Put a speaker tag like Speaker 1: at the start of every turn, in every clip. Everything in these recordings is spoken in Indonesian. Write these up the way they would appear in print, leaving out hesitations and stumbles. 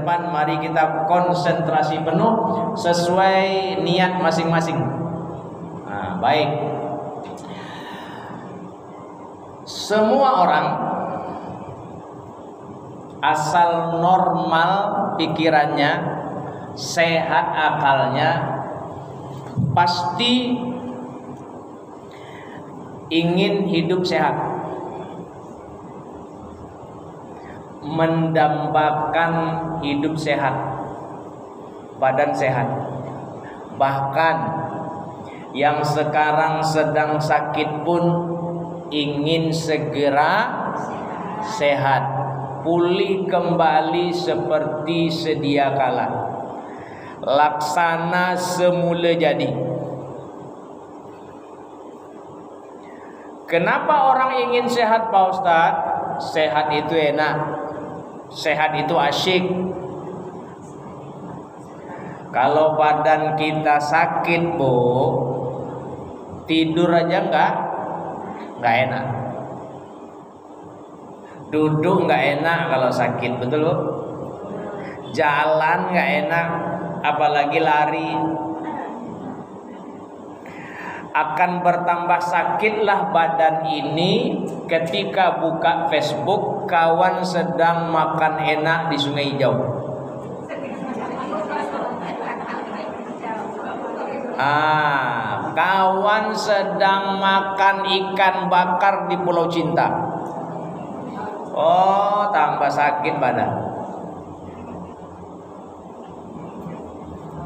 Speaker 1: depan mari kita konsentrasi penuh sesuai niat masing-masing. Nah, baik. Semua orang asal normal pikirannya, sehat akalnya, pasti ingin hidup sehat, mendambakan hidup sehat, badan sehat. Bahkan yang sekarang sedang sakit pun ingin segera sehat, pulih kembali seperti sedia kala, laksana semula jadi. Kenapa orang ingin sehat Pak Ustadz? Sehat itu enak, sehat itu asyik. Kalau badan kita sakit Bu, tidur aja nggak enak, duduk nggak enak kalau sakit, betul Bu? Jalan nggak enak, apalagi lari. Akan bertambah sakitlah badan ini ketika buka Facebook kawan sedang makan enak di Sungai Hijau. Kawan sedang makan ikan bakar di Pulau Cinta. Oh, tambah sakit badan.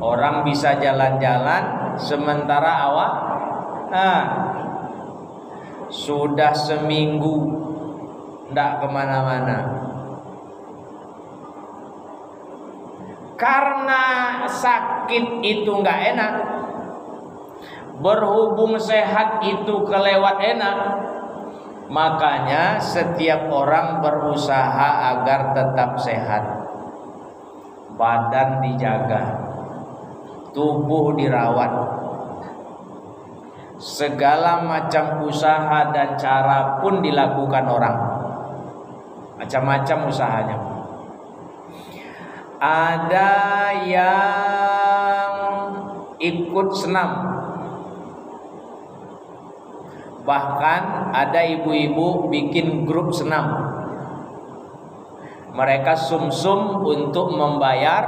Speaker 1: Orang bisa jalan-jalan sementara awak sudah seminggu ndak kemana-mana. Karena sakit itu nggak enak, berhubung sehat itu kelewat enak, makanya setiap orang berusaha agar tetap sehat. Badan dijaga, tubuh dirawat. Segala macam usaha dan cara pun dilakukan orang, macam-macam usahanya. Ada yang ikut senam, bahkan ada ibu-ibu bikin grup senam. Mereka sumsum untuk membayar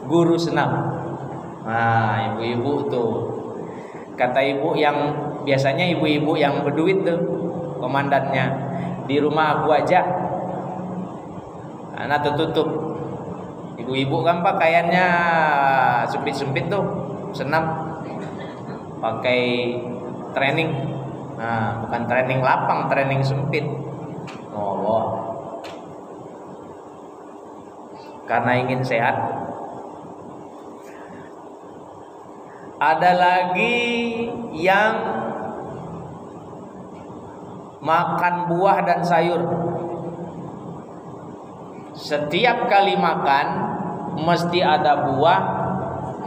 Speaker 1: guru senam. Nah, ibu-ibu tuh, kata ibu yang biasanya ibu-ibu yang berduit tuh, komandannya, di rumah aku aja, anak tutup. Ibu-ibu kan pakaiannya sempit-sempit tuh, senam pakai training. Nah, bukan training lapang, training sempit. Oh, karena ingin sehat. Ada lagi yang makan buah dan sayur. Setiap kali makan mesti ada buah,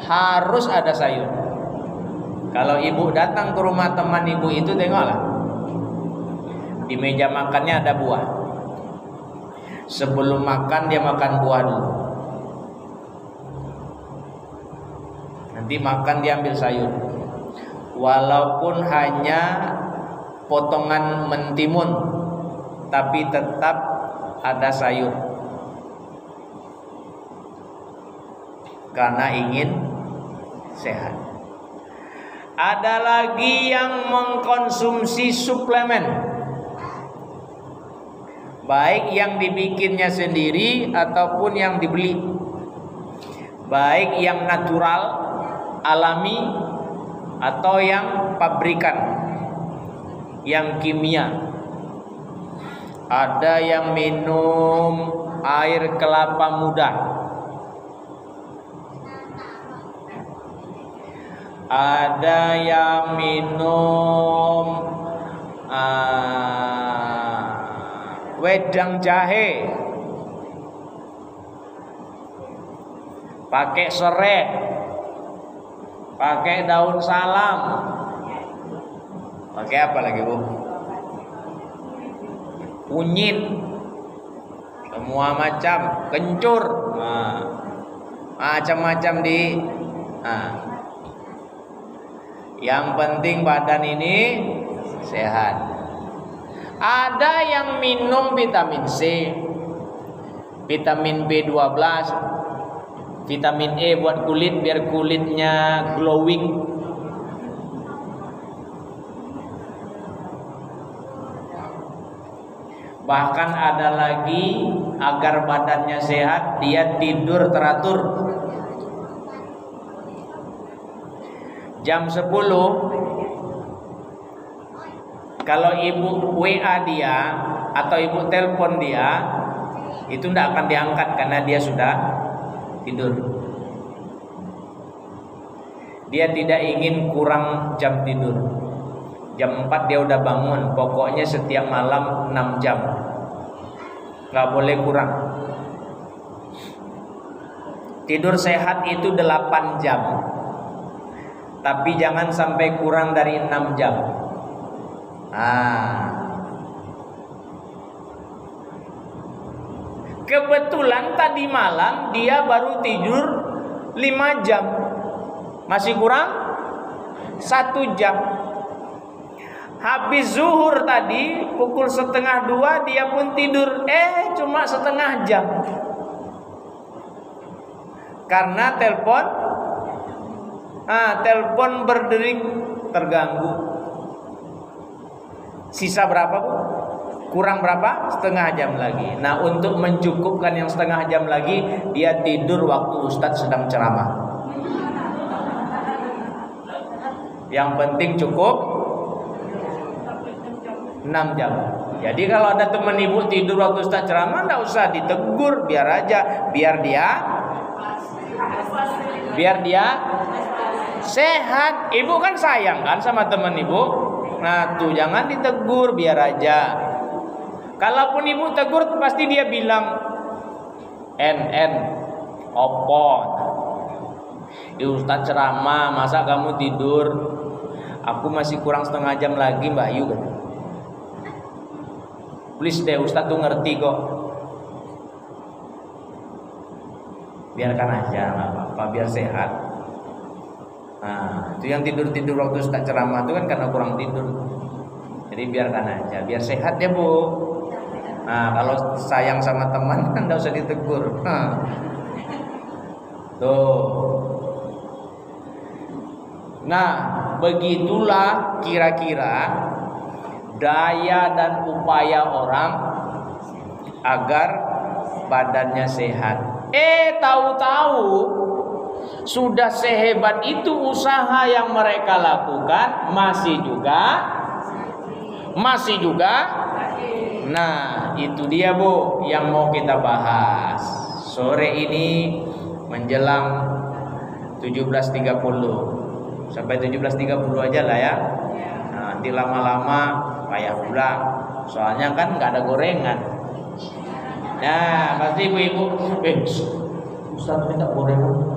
Speaker 1: harus ada sayur. Kalau ibu datang ke rumah teman ibu itu, tengoklah, di meja makannya ada buah. Sebelum makan dia makan buah dulu. Nanti makan dia ambil sayur, walaupun hanya potongan mentimun, tapi tetap ada sayur, karena ingin sehat. Ada lagi yang mengkonsumsi suplemen, baik yang dibikinnya sendiri ataupun yang dibeli, baik yang natural, alami, atau yang pabrikan, yang kimia. Ada yang minum air kelapa muda, ada yang minum wedang jahe pakai serai, pakai daun salam, pakai apa lagi Bu? Kunyit, semua macam kencur, macam-macam yang penting badan ini sehat. Ada yang minum vitamin C, vitamin B12, vitamin E buat kulit biar kulitnya glowing. Bahkan ada lagi agar badannya sehat, dia tidur teratur. Jam 10 kalau ibu WA dia atau ibu telepon dia, itu tidak akan diangkat karena dia sudah tidur. Dia tidak ingin kurang jam tidur. Jam 4 dia udah bangun. Pokoknya setiap malam 6 jam, nggak boleh kurang. Tidur sehat itu 8 jam, tapi jangan sampai kurang dari 6 jam. Kebetulan tadi malam dia baru tidur 5 jam, masih kurang 1 jam. Habis zuhur tadi pukul 1:30 dia pun tidur, cuma setengah jam. Karena telepon berdering terganggu. Sisa berapa, Bu? Kurang berapa? Setengah jam lagi. Nah, untuk mencukupkan yang setengah jam lagi, dia tidur waktu Ustadz sedang ceramah. Yang penting cukup 6 jam. Jadi kalau ada teman ibu tidur waktu Ustaz ceramah, enggak usah ditegur, biar aja, biar dia sehat. Ibu kan sayang kan sama teman ibu. Nah, tuh jangan ditegur, biar aja. Kalaupun ibu tegur pasti dia bilang opo. Ustaz ceramah, masa kamu tidur? Aku masih kurang setengah jam lagi, Mbak Ayu kan. Please deh, Ustaz tuh ngerti kok. Biarkan aja, nggak apa-apa, biar sehat. Nah, itu yang tidur-tidur waktu Ustaz ceramah itu kan karena kurang tidur. Jadi biarkan aja, biar sehat ya, Bu. Nah, kalau sayang sama teman kan nggak usah ditegur. Tuh. Nah, begitulah kira-kira daya dan upaya orang agar badannya sehat. Tahu-tahu sudah sehebat itu usaha yang mereka lakukan, masih juga. Nah, itu dia, Bu, yang mau kita bahas sore ini menjelang 17.30. Sampai 17.30 aja lah ya. Nah, nanti lama-lama payah pula, soalnya kan nggak ada gorengan. Nah, pasti ibu-ibu, Ustaz minta gorengan.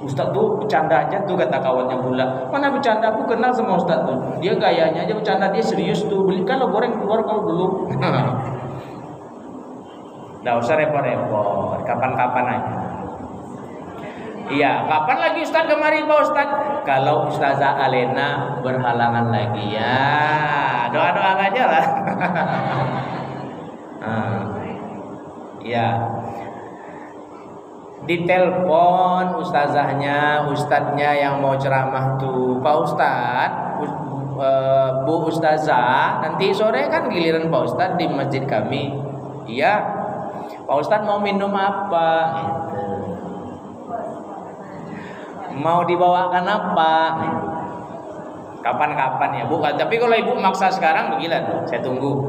Speaker 1: Ustaz tuh bercanda aja tuh, kata kawannya pula. Mana bercanda, aku kenal sama Ustaz tuh. Dia gayanya aja bercanda, dia serius tuh. Belikan lo goreng keluar kau dulu. Nggak usah repot-repot, kapan-kapan aja. Iya, kapan lagi Ustaz kemari Pak Ustaz? Kalau Ustazah Alena berhalangan lagi ya, doa-doa aja lah. Ya, ditelepon ustazahnya, ustadznya yang mau ceramah tuh, Pak Ustadz, Bu Ustazah, nanti sore kan giliran Pak Ustadz di masjid kami. Iya, Pak Ustadz mau minum apa? Gitu. Mau dibawakan apa? Kapan-kapan ya Bu. Tapi kalau ibu maksa sekarang begila, saya tunggu.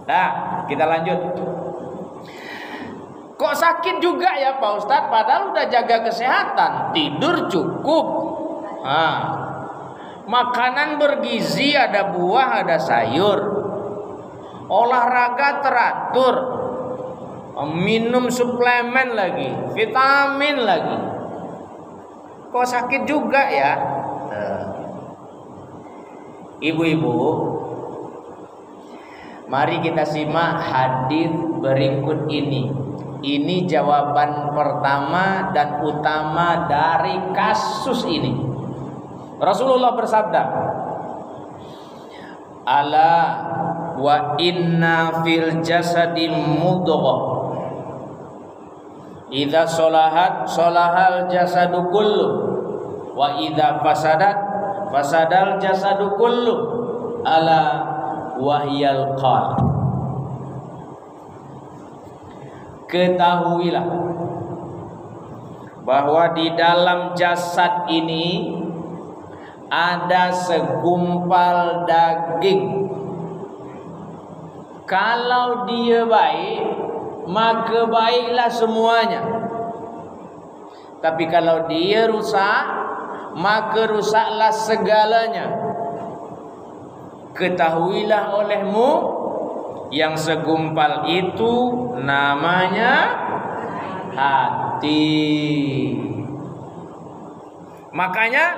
Speaker 1: Nah, kita lanjut. Kok sakit juga ya Pak Ustadz? Padahal udah jaga kesehatan, tidur cukup, makanan bergizi, ada buah, ada sayur, olahraga teratur, minum suplemen lagi, vitamin lagi. Kok sakit juga ya? Ibu-ibu, Mari kita simak hadis berikut ini. Ini jawaban pertama dan utama dari kasus ini. Rasulullah bersabda, "Ala wa inna fil jasadi mudghah. Idza sholahat sholahal jasadu kullu wa idza fasadat fasadal jasadu kullu. Ala wahyal qalb." Ketahuilah bahwa di dalam jasad ini ada segumpal daging. Kalau dia baik, maka baiklah semuanya. Tapi kalau dia rusak, maka rusaklah segalanya. Ketahuilah olehmu, yang segumpal itu namanya hati. Makanya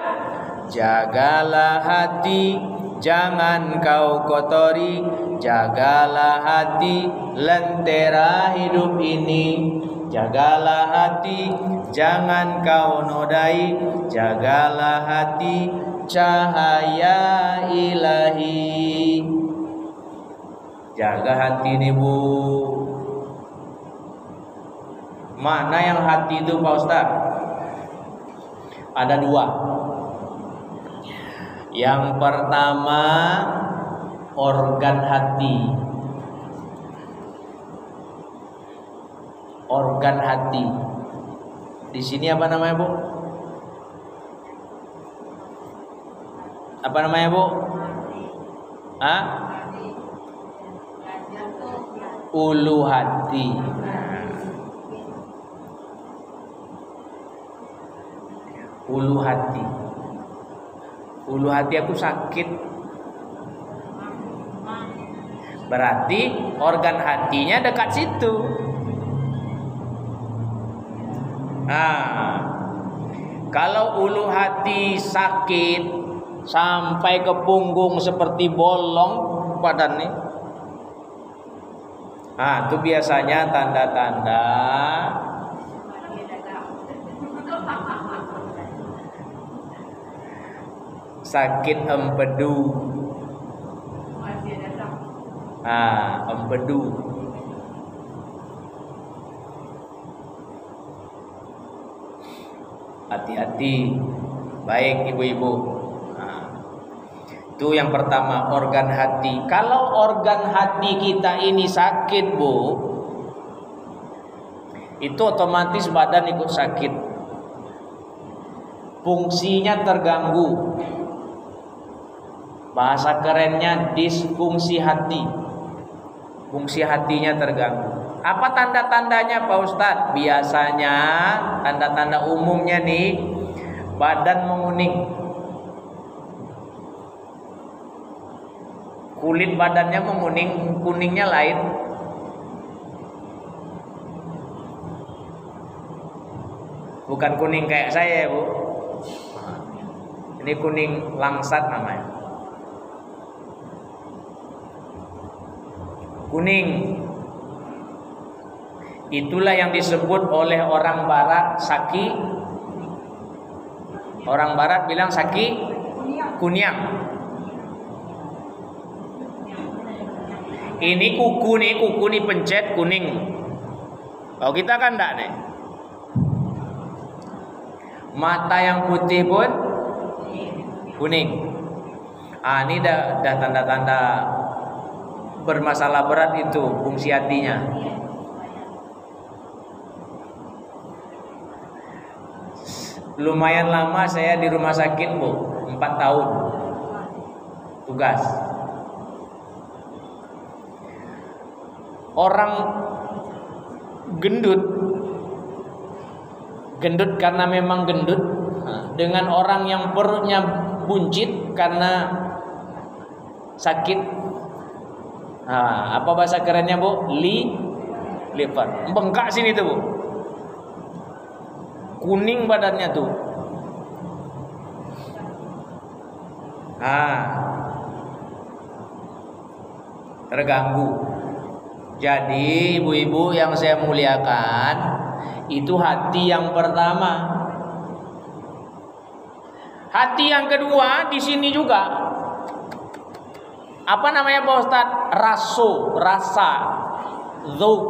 Speaker 1: jagalah hati, jangan kau kotori. Jagalah hati, lentera hidup ini. Jagalah hati, jangan kau nodai. Jagalah hati, cahaya ilahi. Jaga hati nih Bu. Mana yang hati itu Pak Ustaz? Ada dua. Yang pertama organ hati. Organ hati. Di sini apa namanya Bu? Apa namanya Bu? Hah? Ulu hati. Ulu hati. Ulu hati aku sakit. Berarti organ hatinya dekat situ. Nah, kalau ulu hati sakit sampai ke punggung seperti bolong badan nih. Nah, itu biasanya tanda-tanda sakit empedu. Empedu. Hati-hati, baik ibu-ibu. Itu yang pertama, organ hati. Kalau organ hati kita ini sakit Bu, itu otomatis badan ikut sakit. Fungsinya terganggu. Bahasa kerennya disfungsi hati. Fungsi hatinya terganggu. Apa tanda-tandanya Pak Ustadz? Biasanya tanda-tanda umumnya nih, badan menguning. Kulit badannya menguning, kuningnya lain. Bukan kuning kayak saya Bu. Ini kuning langsat namanya. Kuning. Itulah yang disebut oleh orang barat saki. Orang barat bilang saki kunyang. Ini kuku nih pencet kuning. Kalau kita kan enggak nih. Mata yang putih pun kuning. Ini dah tanda-tanda bermasalah berat itu fungsi hatinya. Lumayan lama saya di rumah sakit Bu, 4 tahun tugas. Orang gendut karena memang gendut, dengan orang yang perutnya buncit karena sakit. Apa bahasa kerennya Bu? Liver. Bengkak sini tuh Bu. Kuning badannya tuh. terganggu. Jadi ibu-ibu yang saya muliakan, itu hati yang pertama. Hati yang kedua di sini juga. Apa namanya Pak Ustadz? Rasa, zauq.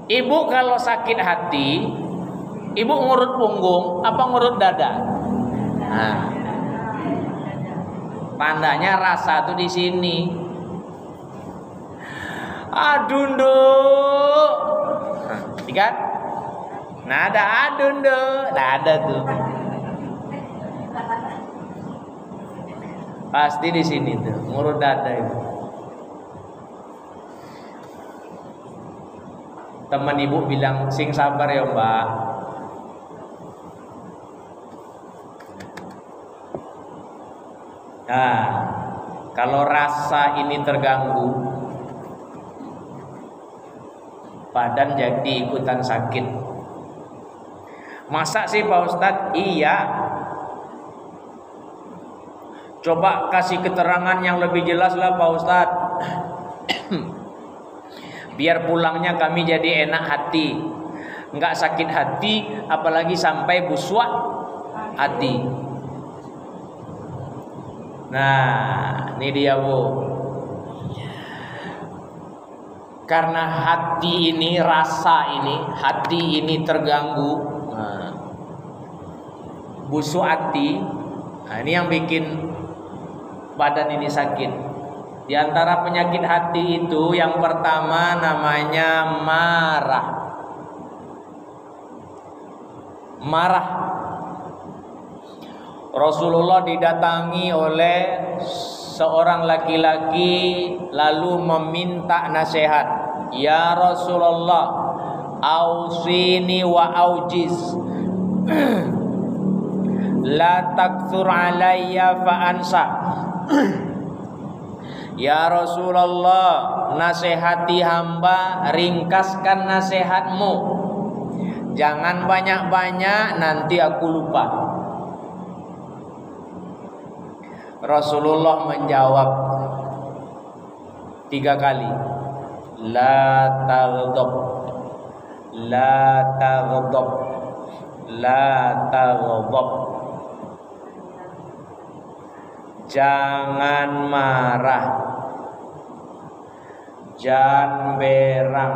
Speaker 1: Ibu kalau sakit hati, ibu ngurut punggung apa ngurut dada? Nah, tandanya rasa tuh di sini. Aduh, nduk. Nah, nah ada adun deh, nah ada tuh. Pasti di sini tuh, ngurut dada itu. Teman ibu bilang, sing sabar ya mbak. Nah, kalau rasa ini terganggu, badan jadi ikutan sakit. Masa sih Pak Ustadz? Iya. Coba kasih keterangan yang lebih jelas lah Pak Ustadz. Biar pulangnya kami jadi enak hati, nggak sakit hati, apalagi sampai buswak hati. Nah, ini dia Bu. Karena hati ini, rasa ini, hati ini terganggu. Busuk hati, nah ini yang bikin badan ini sakit. Di antara penyakit hati itu yang pertama namanya marah. Marah. Rasulullah didatangi oleh seorang laki-laki lalu meminta nasihat. Ya Rasulullah, ausini wa aujiz. La takthur alayya fa ansa. Ya Rasulullah, nasihati hamba, ringkaskan nasihatmu. Jangan banyak-banyak, nanti aku lupa. Rasulullah menjawab 3 kali. La taghdab, la taghdab, la taghdab. Jangan marah, jangan berang,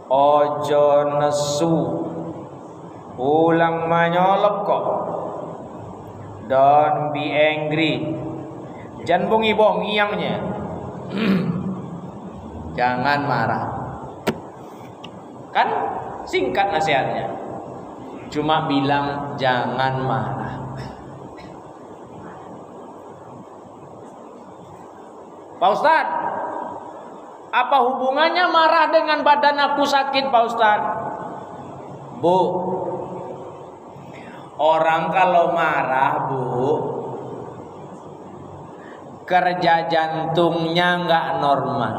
Speaker 1: ojo nesu, ulang menyolok kok. Don't be angry, jangan bongi-bongi yangnya. Jangan marah. Kan singkat nasihatnya, cuma bilang jangan marah. Pak Ustadz, apa hubungannya marah dengan badan aku sakit Pak Ustadz? Bu, orang kalau marah Bu, kerja jantungnya nggak normal,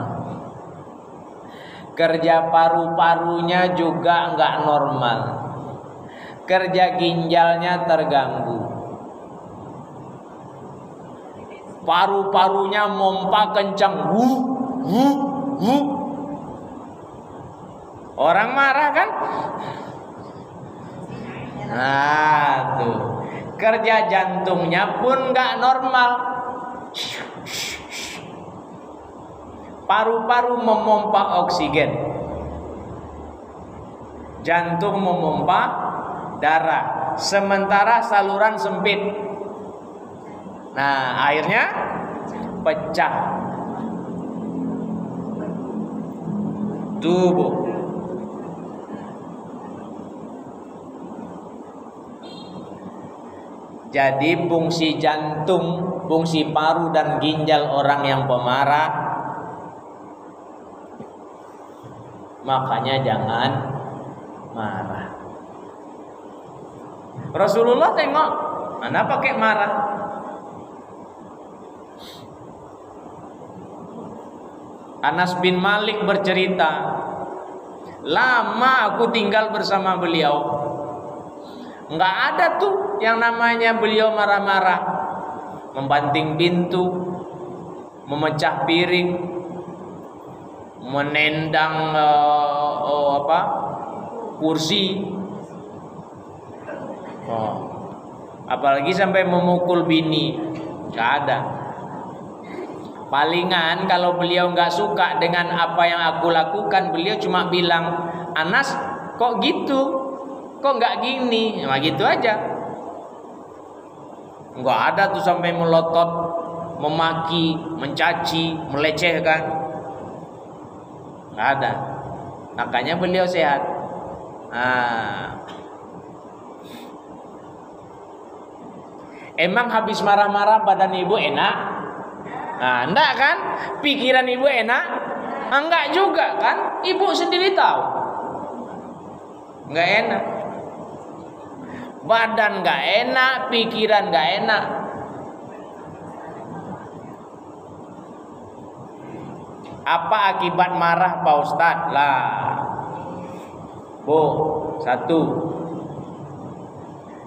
Speaker 1: kerja paru-parunya juga nggak normal, kerja ginjalnya terganggu, paru-parunya mompa kencang, orang marah kan? Nah tuh, kerja jantungnya pun nggak normal, paru-paru memompa oksigen, jantung memompa darah, sementara saluran sempit. Nah, airnya pecah. Tubuh. Jadi fungsi jantung, fungsi paru dan ginjal orang yang pemarah, makanya jangan marah. Rasulullah tengok, mana pakai marah? Anas bin Malik bercerita, lama aku tinggal bersama beliau, nggak ada tuh yang namanya beliau marah-marah. membanting pintu, memecah piring, menendang kursi, apalagi sampai memukul bini, nggak ada. Palingan kalau beliau nggak suka dengan apa yang aku lakukan, beliau cuma bilang, Anas kok gitu, kok nggak gini, nah gitu aja. Nggak ada tuh sampai melotot, memaki, mencaci, melecehkan, nggak ada. Makanya beliau sehat. Emang habis marah-marah badan ibu enak? Enggak kan? Pikiran ibu enak? Enggak juga kan? Ibu sendiri tahu. Enggak enak. Badan enggak enak, pikiran enggak enak. Apa akibat marah Pak Ustadz? Lah. Bu, satu.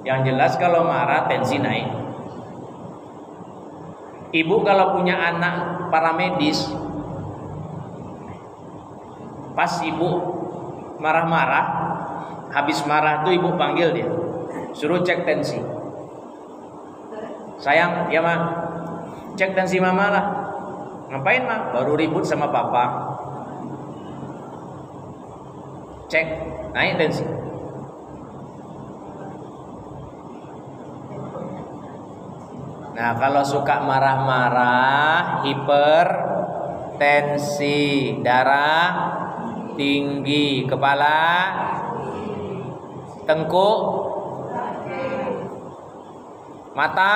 Speaker 1: Yang jelas kalau marah tensi naik. Ibu kalau punya anak paramedis, pas ibu marah-marah, habis marah tuh ibu panggil dia, suruh cek tensi. Sayang, ya ma, cek tensi mama lah. Ngapain ma? Baru ribut sama papa. Cek, naik tensi. Nah, kalau suka marah-marah, hipertensi, darah tinggi, kepala, tengkuk, mata,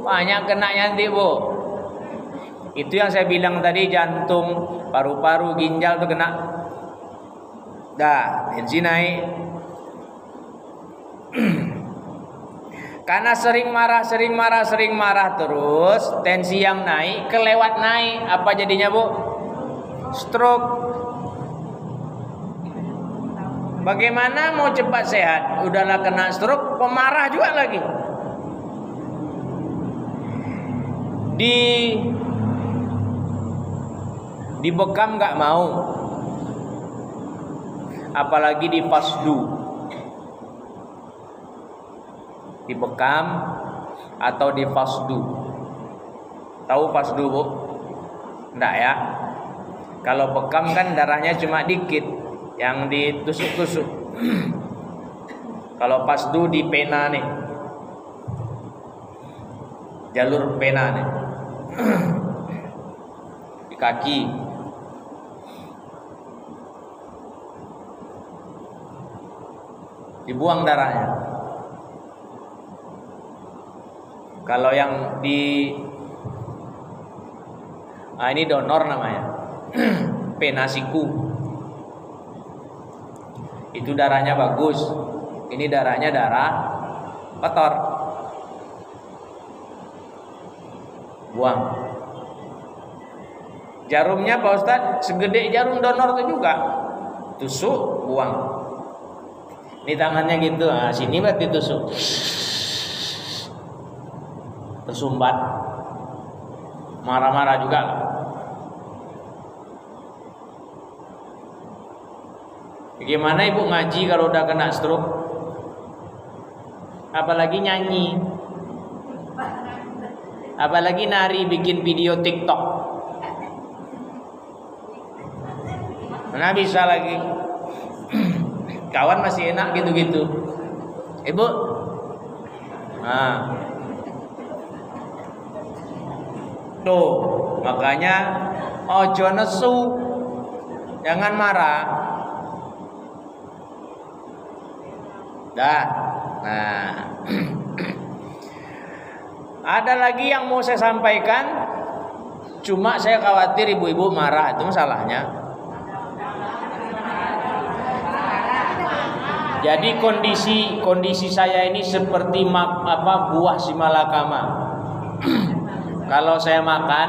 Speaker 1: banyak kenanya nanti bu. Itu yang saya bilang tadi, jantung, paru-paru, ginjal tuh kena. Dah, tensi naik. Karena sering marah terus, tensi yang naik, kelewat naik, apa jadinya bu? Stroke. Bagaimana mau cepat sehat? Udahlah kena stroke, pemarah juga lagi. Dibekam nggak mau, apalagi di fasdu. Dibekam atau di fasdu. Tahu fasdu bu? Enggak ya? Kalau bekam kan darahnya cuma dikit, yang ditusuk-tusuk. Kalau fasdu di pena nih, jalur pena nih, di kaki. Dibuang darahnya. Kalau yang ini donor namanya, pena siku, itu darahnya bagus. Ini darahnya darah kotor, buang. Jarumnya Pak Ustadz segede jarum donor itu juga, tusuk, buang. Ini tangannya gitu, sini berarti tusuk. Tersumbat, marah-marah juga. Bagaimana ibu ngaji kalau udah kena stroke? Apalagi nyanyi, apalagi nari, bikin video TikTok, mana bisa lagi. Kawan masih enak gitu-gitu. Ibu, tuh, makanya ojo nesu, jangan marah. Dah. Nah, ada lagi yang mau saya sampaikan, cuma saya khawatir ibu-ibu marah, itu masalahnya. Jadi kondisi saya ini seperti buah simalakama. Kalau saya makan,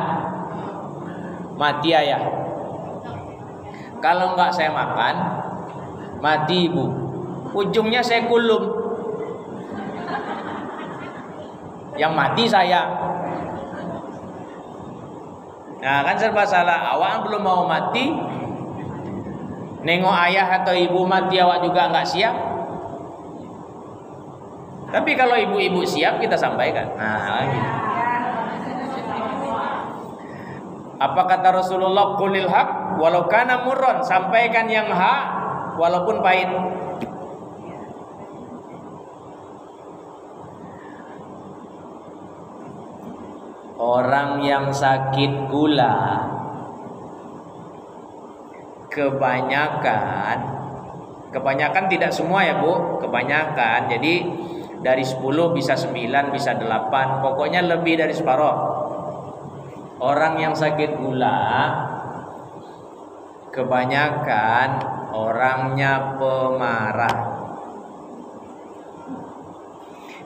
Speaker 1: mati ayah. Kalau enggak saya makan, mati ibu. Ujungnya saya kulum. Yang mati saya. Nah kan serba salah. Awak belum mau mati, nengok ayah atau ibu mati awak juga nggak siap. Tapi kalau ibu-ibu siap kita sampaikan. Nah gitu. Apa kata Rasulullah? Qulil haq walau kana murran. Sampaikan yang hak walaupun pahit. Orang yang sakit gula kebanyakan tidak semua ya Bu, kebanyakan. Jadi dari 10 bisa 9, bisa 8, pokoknya lebih dari separuh. Orang yang sakit gula kebanyakan orangnya pemarah.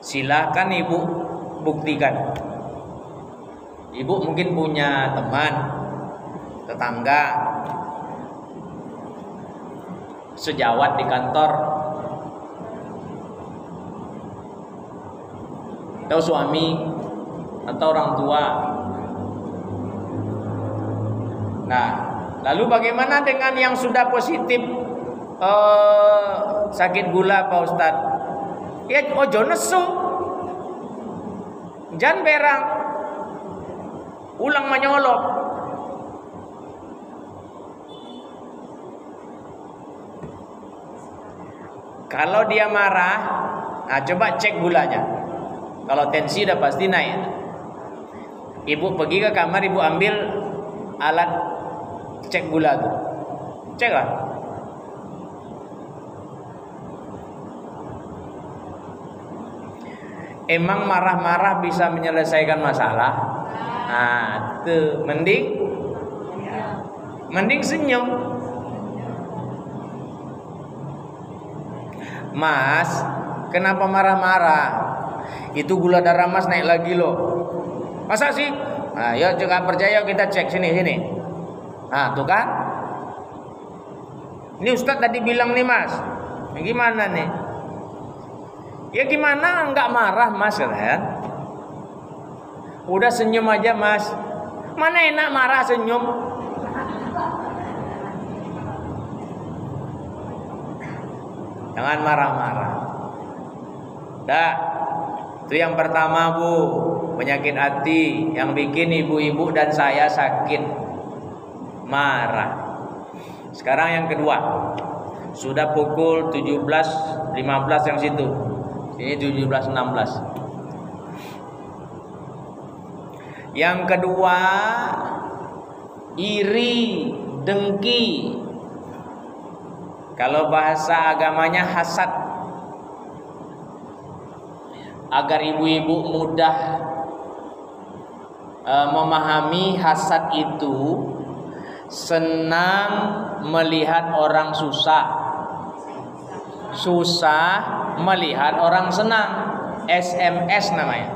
Speaker 1: Silakan Ibu buktikan. Ibu mungkin punya teman, tetangga, sejawat di kantor, atau suami, atau orang tua. Nah, lalu bagaimana dengan yang sudah positif sakit gula Pak Ustadz? Ya ojo nesu, jangan berang, ulang menyolok. Kalau dia marah, nah coba cek gulanya. Kalau tensi udah pasti naik. Ibu pergi ke kamar, ibu ambil alat cek gula tuh. Cek lah. Emang marah-marah bisa menyelesaikan masalah? Nah, tuh mending senyum. Mas, kenapa marah-marah? Itu gula darah Mas naik lagi loh. Masa sih? Nah, yuk jangan percaya, kita cek sini. Nah, tuh kan? Ini Ustadz tadi bilang nih Mas. Gimana nih? Ya gimana enggak marah Mas kan? Udah senyum aja Mas. Mana enak marah senyum? Jangan marah-marah. Dah. Itu yang pertama Bu, penyakit hati yang bikin ibu-ibu dan saya sakit, marah. Sekarang yang kedua. Sudah pukul 17.15 yang situ. Ini 17.16. Yang kedua, iri, dengki. Kalau bahasa agamanya hasad. Agar ibu-ibu mudah memahami, hasad itu senang melihat orang susah. Susah melihat orang senang. SMS namanya.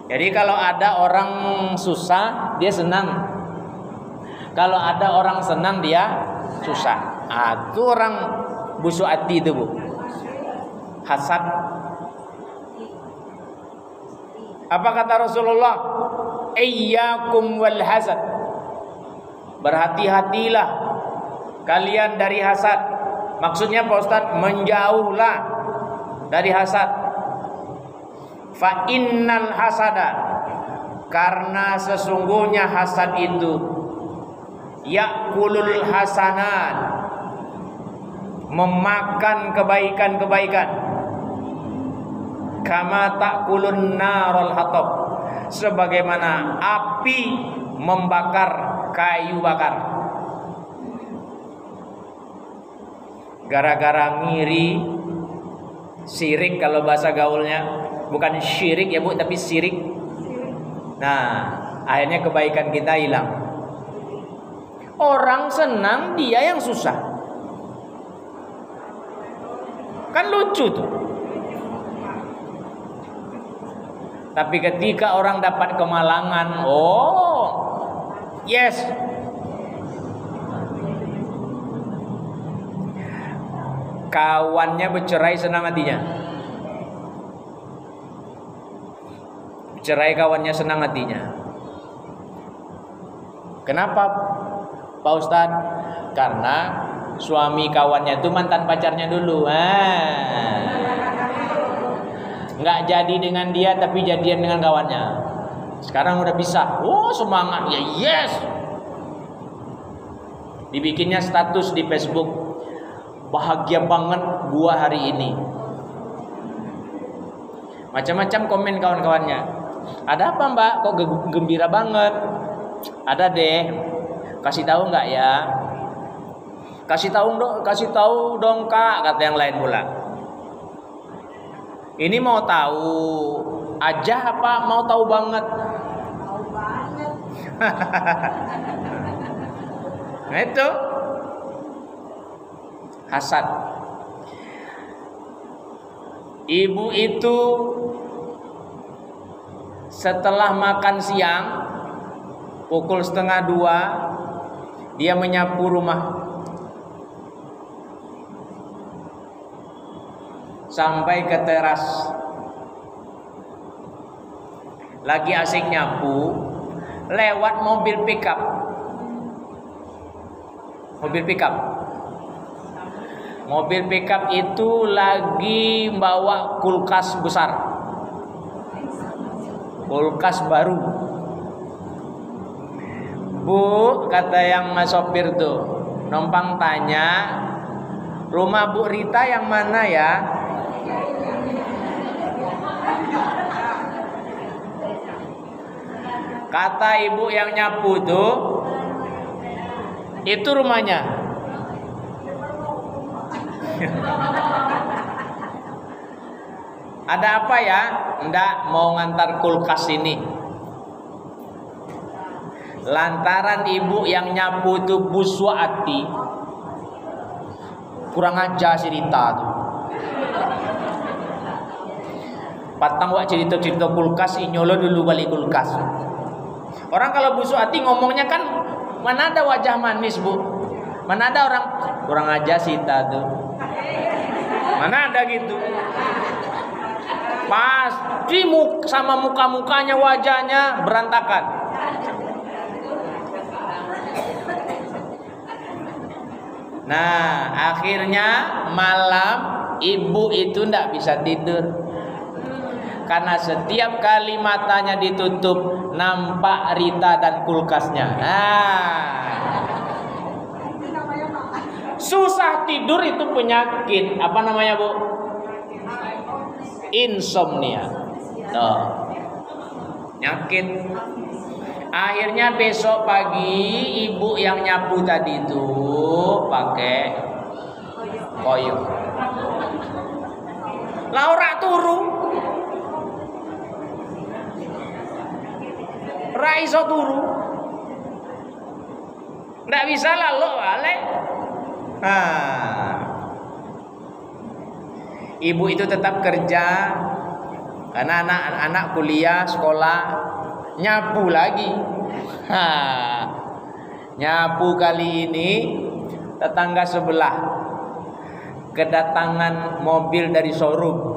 Speaker 1: Jadi kalau ada orang susah, dia senang. Kalau ada orang senang, dia susah. Itu orang busuk hati itu Bu. Hasad. Apa kata Rasulullah? Iyyakum wal hasad. Berhati-hatilah kalian dari hasad. Maksudnya Pak Ustadz, menjauhlah dari hasad. Fa innal hasada, karena sesungguhnya hasad itu yakulul hasanat, memakan kebaikan-kebaikan, kama takulun narul hatab, sebagaimana api membakar kayu bakar. Gara-gara ngiri, sirik kalau bahasa gaulnya. Bukan syirik ya Bu, tapi sirik. Nah, akhirnya kebaikan kita hilang. Orang senang, dia yang susah. Kan lucu tuh. Tapi ketika orang dapat kemalangan, oh, yes. Kawannya bercerai senang hatinya. cerai kawannya senang hatinya. Kenapa Pak Ustadz? Karena suami kawannya itu mantan pacarnya dulu. Nggak jadi dengan dia tapi jadian dengan kawannya. Sekarang udah bisa. Oh semangat ya, yes. Dibikinnya status di Facebook, bahagia banget gua hari ini. Macam-macam komen kawan-kawannya. Ada apa mbak? Kok gembira banget? Ada deh. Kasih tahu nggak ya? Kasih tahu dong kak, kata yang lain pula. Ini mau tahu aja apa mau tahu banget?
Speaker 2: Tahu banget.
Speaker 1: Nah itu hasad. Ibu itu setelah makan siang pukul 1:30 dia menyapu rumah sampai ke teras. Lagi asik nyapu, lewat mobil pickup. Mobil pickup itu lagi bawa kulkas besar, kulkas baru. Bu, kata yang mas sopir tuh, numpang tanya, rumah Bu Rita yang mana ya? Kata ibu yang nyapu tuh, itu rumahnya. Ada apa ya? Nggak, mau ngantar kulkas ini. Lantaran ibu yang nyapu itu buswa hati, kurang aja cerita tuh. Patang wak cerita-cerita kulkas, inyolo dulu balik kulkas. Orang kalau busuk hati ngomongnya kan, mana ada wajah manis bu, mana ada orang kurang aja Sita tuh, mana ada gitu. Pasti sama muka-mukanya wajahnya berantakan. Nah akhirnya malam ibu itu ndak bisa tidur. Karena setiap kali matanya ditutup nampak Rita dan kulkasnya. Susah tidur itu penyakit. Apa namanya bu? Insomnia. Penyakit. Akhirnya besok pagi ibu yang nyapu tadi itu pakai koyok. Laura turu. Raiso turu, nggak bisa lalu balik. Ibu itu tetap kerja karena anak-anak kuliah sekolah, nyapu lagi. Nyapu kali ini tetangga sebelah kedatangan mobil dari showroom.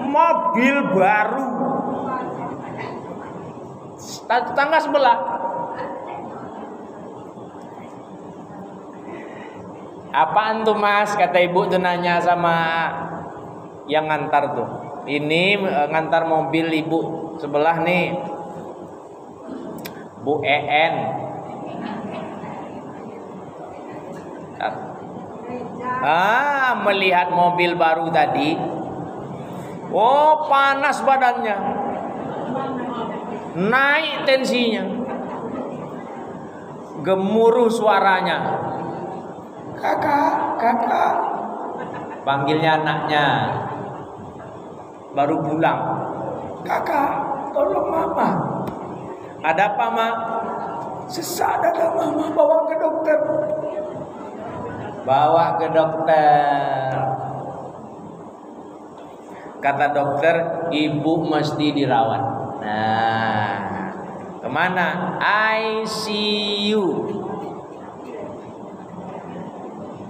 Speaker 1: Mobil baru, tetangga sebelah. Apaan tuh mas? Kata ibu tuh nanya sama yang ngantar tuh. Ini ngantar mobil ibu sebelah nih, Bu EN. Melihat mobil baru tadi, oh panas badannya, naik tensinya, gemuruh suaranya. Kakak, kakak, panggilnya anaknya, baru pulang. Kakak, tolong mama. Ada apa mak? Sesak dada mama, bawa ke dokter. Bawa ke dokter. Kata dokter, ibu mesti dirawat. Nah, kemana? ICU.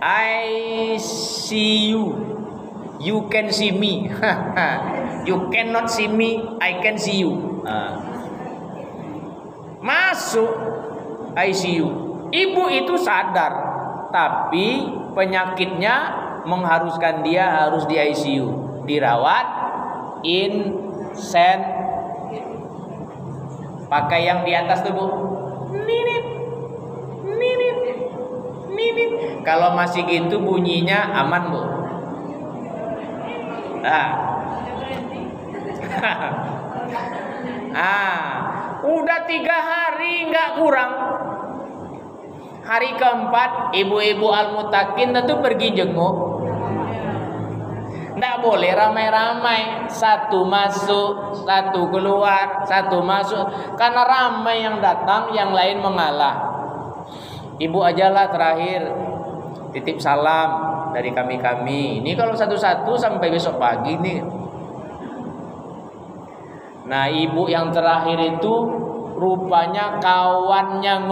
Speaker 1: ICU. You can see me. You cannot see me, I can see you. Masuk ICU. Ibu itu sadar, tapi penyakitnya mengharuskan dia harus di ICU, dirawat insen. Pakai yang di atas tuh, Bu. Ninit. Kalau masih gitu bunyinya aman, Bu. Udah 3 hari nggak kurang. Hari keempat ibu-ibu al-mutakin tentu pergi jenguk. Nggak boleh ramai-ramai, satu masuk, satu keluar, satu masuk. Karena ramai yang datang, yang lain mengalah. Ibu ajalah terakhir titip salam dari kami-kami. Ini kalau satu-satu sampai besok pagi nih. Nah, ibu yang terakhir itu rupanya kawannya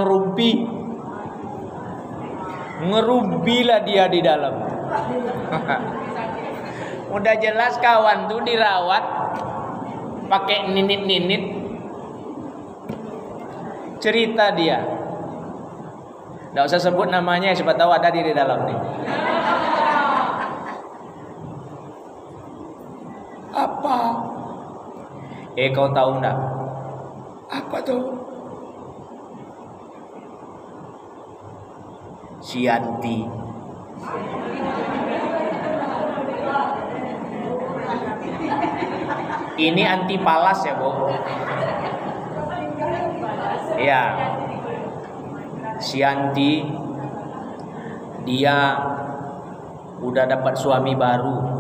Speaker 1: ngerumpilah dia di dalam. Udah jelas kawan tuh dirawat pakai ninit-ninit. Cerita dia, nggak usah sebut namanya, siapa tahu ada di dalam nih. Apa? Kau tahu enggak? Apa tuh? Si Yanti. Ini anti palas ya, Bu? Iya. Si Yanti dia udah dapat suami baru.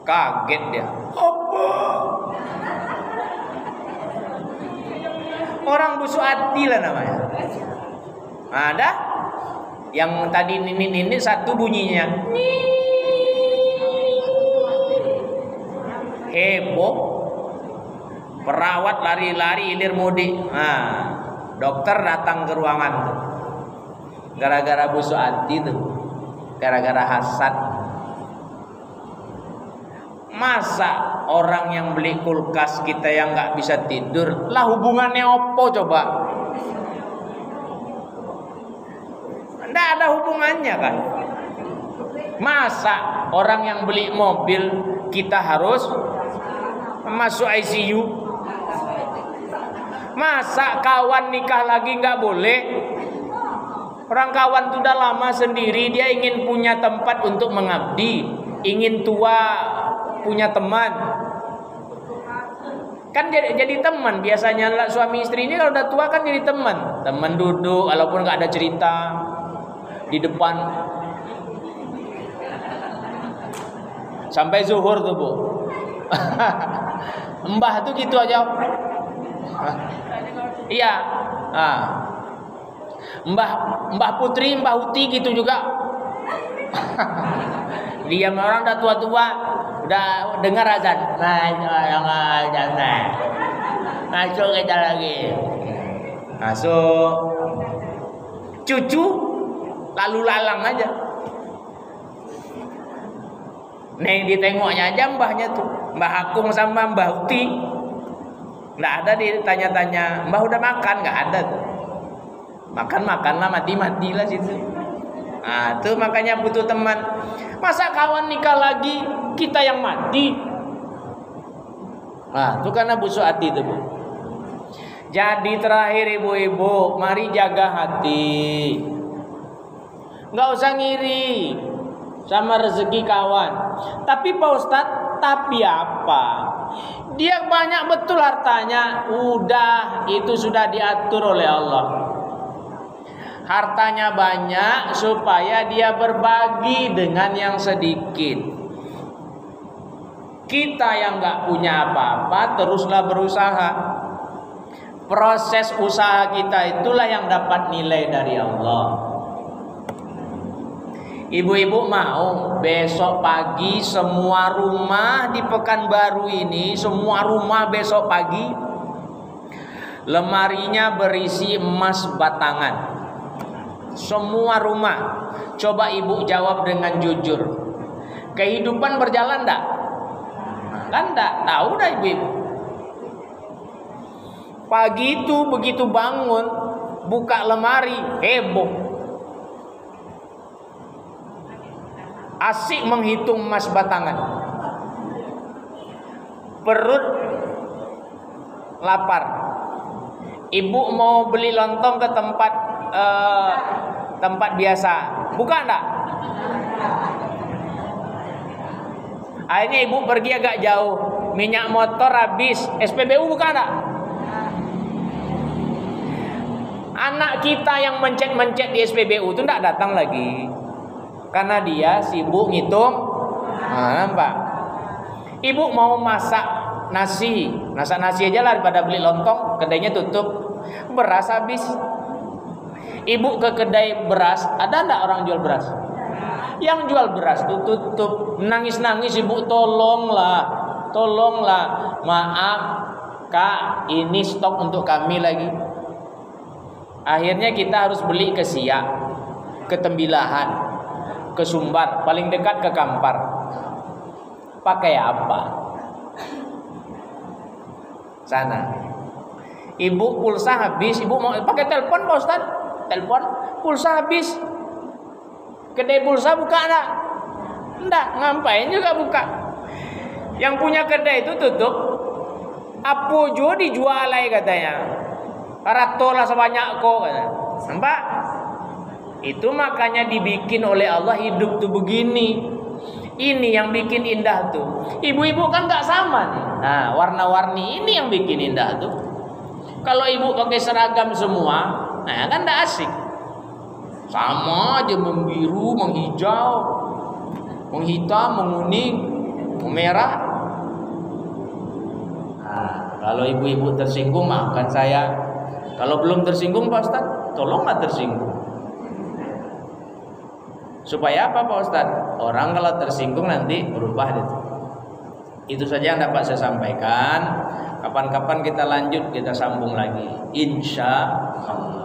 Speaker 1: Kaget dia. Apa? Orang busuk hati lah namanya. Ada yang tadi ini satu bunyinya heboh, perawat lari-lari ilir mudik. Dokter datang ke ruangan tuh. Gara-gara busuk hati tuh, gara-gara hasad. Masa orang yang beli kulkas kita yang nggak bisa tidur, lah hubungannya opo coba? Nggak ada hubungannya kan? Masa orang yang beli mobil kita harus masuk ICU? Masa kawan nikah lagi nggak boleh? Orang kawan itu udah lama sendiri, dia ingin punya tempat untuk mengabdi, ingin tua punya teman. Kan jadi teman biasanya suami istri ini kalau udah tua kan jadi teman. Teman duduk walaupun nggak ada cerita di depan. Sampai zuhur tuh, Bu. Mbah tuh gitu aja. Iya. Mbah Putri, Mbah Uti gitu juga. Dia orang udah tua-tua, udah dengar azan. Masuk kita lagi. Masuk. Cucu lalu lalang aja. Neng ditengoknya aja mbahnya tuh, Mbah Akung sama Mbah Uti. Nggak ada ditanya-tanya, Mbah udah makan? Nggak ada tuh. Makan-makanlah, mati-matilah situ. Nah, tuh makanya butuh teman. Masa kawan nikah lagi kita yang mati? Nah, itu karena busuk hati itu, Bu. Jadi terakhir ibu-ibu, mari jaga hati. Nggak usah ngiri sama rezeki kawan. Tapi Pak Ustadz, tapi apa? Dia banyak betul hartanya. Udah, itu sudah diatur oleh Allah. Hartanya banyak supaya dia berbagi dengan yang sedikit. Kita yang nggak punya apa-apa teruslah berusaha. Proses usaha kita itulah yang dapat nilai dari Allah. Ibu-ibu mau besok pagi semua rumah di Pekanbaru ini, semua rumah besok pagi lemarinya berisi emas batangan. Semua rumah. Coba ibu jawab dengan jujur. Kehidupan berjalan enggak? Kan enggak tahu dah ibu-ibu. Pagi itu begitu bangun, buka lemari, heboh. Asik menghitung emas batangan. Perut lapar. Ibu mau beli lontong ke tempat biasa. Buka enggak? Akhirnya ibu pergi agak jauh. Minyak motor habis. SPBU buka enggak? Anak kita yang mencet-mencet di SPBU itu enggak datang lagi. Karena dia sibuk ngitung. Nampak? Ibu mau masak nasi. Masak nasi aja lah daripada beli lontong. Kedainya tutup. Beras habis. Ibu ke kedai beras. Ada enggak orang jual beras? Yang jual beras itu tutup. Nangis-nangis ibu, tolonglah. Maaf kak, ini stok untuk kami lagi. Akhirnya kita harus beli ke Siak, ke Tembilahan, ke Sumbar, paling dekat ke Kampar. Pakai apa? Sana. Ibu pulsa habis, ibu mau pakai telepon Pak Ustaz? Telepon, pulsa habis. Kedai pulsa buka enggak? Enggak, ngapain juga buka. Yang punya kedai itu tutup. Apa jo dijual lagi katanya. Ratolah sebanyak kok katanya. Nampak? Itu makanya dibikin oleh Allah hidup tuh begini. Ini yang bikin indah tuh. Ibu-ibu kan enggak sama nih. Nah, warna-warni ini yang bikin indah tuh. Kalau ibu pakai seragam semua, nah kan enggak asik. Sama aja membiru, menghijau, menghitam, menguning, merah. Nah, kalau ibu-ibu tersinggung maafkan saya. Kalau belum tersinggung Pak Ustaz, tolonglah tersinggung. Supaya apa Pak Ustaz? Orang kalau tersinggung nanti berubah itu. Itu saja yang dapat saya sampaikan. Kapan-kapan kita lanjut, kita sambung lagi. Insya Allah.